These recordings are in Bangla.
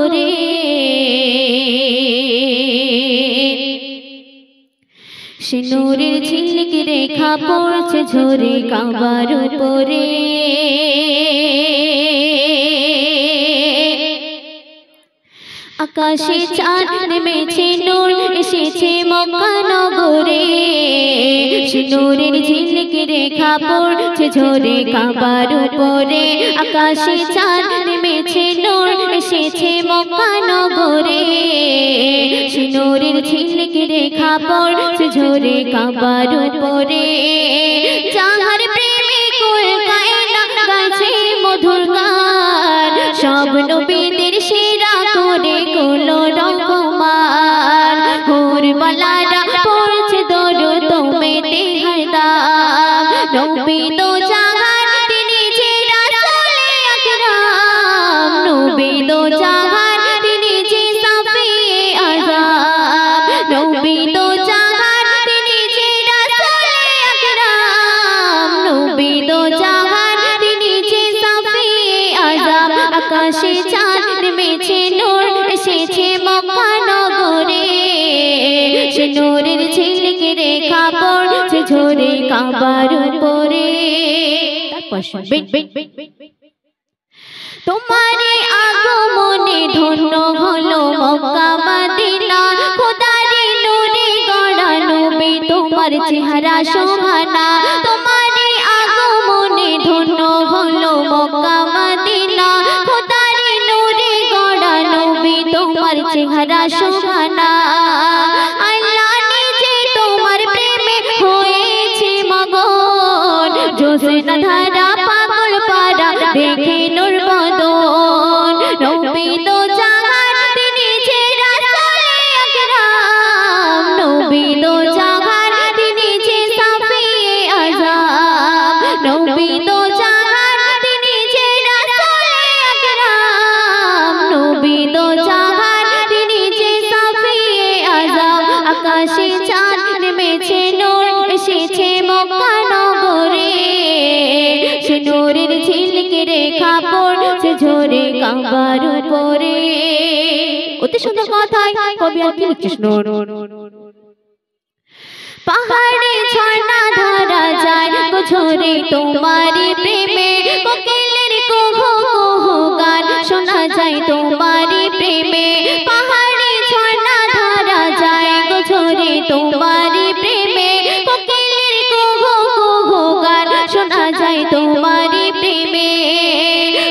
গরে সে নূরের ঝিলিক রেখা পড়ছে ঝরে কাবার উপরে আকাশে চাঁদ নেমেছে নূর এসেছে মক্কা নগরে সে নূরের ঝিলিক রেখা পড়ছে ঝরে কাবার উপরে আকাশে চাঁদ নেমেছে নূর এসেছে মক্কা নগরে সে নূরের ঝিলিক রেখা পড়ছে ঝরে কাবার উপরে যাহার প্রেমে কুল কায়না গাইছে মধুর গান সব নবীদের সেরা করে গুলো রহমান হুরবালারা পড়ছে দরুদ তোমেতে হরদম নবী দো জাহান তিনি যে রাসূলে আকরাম নবী দো জাহান তিনি যে সাফিয়ে আযম নবী দো জাহান তিনি যে রাসূলে আকরাম নবী দো জাহান তিনি যে সাফিয়ে আযম আকাশে চাঁদ নেমেছে নূর এসেছে মক্কা নগরে সে নূরের ঝিলিক রেখা পড়ছে ঝরে কাবার উপরে তোমারে আগমনে ধন্য হলো মক্কা মদিনা খোদারে নূরে গড়া নবী তোমার চেহারা শোভানা তোমারে আগমনে ধন্য হলো মক্কা মদিনা খোদারে নূরে গড়া নবী তোমার চেহারা শোভানা আল্লাহ নিজে তোমার প্রেমে হয়েছে মগন জোসনা ধারা পাগল পারা দেখে নূর বদন নবী দো জাহান তিনি যে রাসূলে আকরাম নবী দো জাহান তিনি যে সাফিয়ে আযম নবী দো জাহান তিনি যে রাসূলে আকরাম নবী দো জাহান তিনি যে সাফিয়ে আযম আকাশে চাঁদ নেমেছে নূর এসেছে মক্কা নগরে সে নূরের ঝিলিক রেখা পড়ছে ঝরে কাবার উপরে অতি সুন্দর কথায় কবি আর কি লিখছিস পাহাড়ে ঝর্ণা ধারা যায় গো ঝরে তোমারি প্রেমে কোকিলের কুহু কুহু গান শোনা যায় তোমারি প্রেমে পাহাড়ে ঝর্ণা ধারা যায় গো ঝরে তোমারি প্রেমে কোকিলের কুহু কুহু গান শোনা যায় তোমারি প্রেমে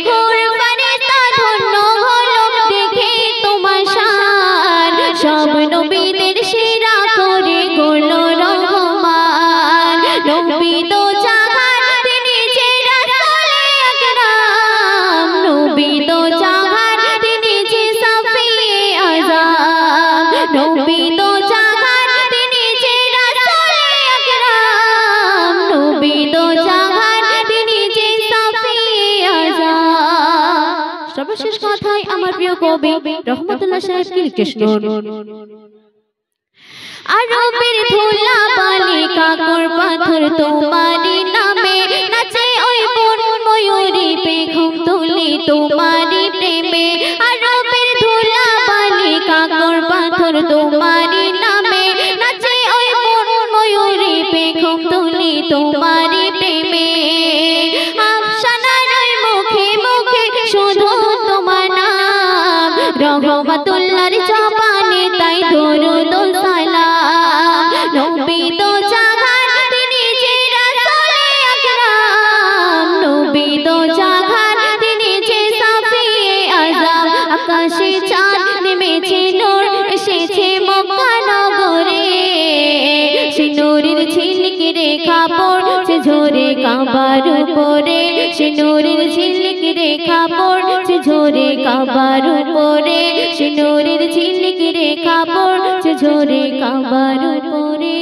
হুর ফারিস্তা ধন্য হলো দেখে তোমার শান সব নবীদের সেরা করে গড়লো রহমান নবী দো জাহান তিনি যে রাসূলে আকরাম নবী দো জাহান তিনি যে সাফিয়ে আযম নবী দো জাহান তিনি যে রাসূলে আকরাম নবী দো জাহান তিনি যে সাফিয়ে আযম সর্বশেষ কথায় আমার প্রিয় কবি রহমতুল্লাহ সাহেব কি লিখেছেন আরবের ধুলা বালি কাকর পাথর তোমারি নামে নাচে ওই বন ময়ূরী পেখম তুলি তোমারি প্রেমে আরবের ধুলা বালি কাকর পাথর তোমারি নামে নাচে ওই বন ময়ূরী পেখম তুলি তোমারি প্রেমে আফসানার ওই মুখে মুখে শুধু তোমার নাম রহমতুল্লাহর জবানে তাই দরুদ ও সালাম নবী দো জাহান তিনি যে রাসূলে আকরাম নবী দো জাহান তিনি যে সাফিয়ে আযম আকাশে চাঁদ নেমেছে নূর এসেছে মক্কা নগরে সে নূরের ঝিলিক রেখা পড়ছে ঝরে কাবার উপরে সে নূরের ঝিলিক রেখা পড়ছে ঝরে কাবার উপরে সে নূরের ঝিলিক রেখা পড়ছে ঝরে কাবার উপরে।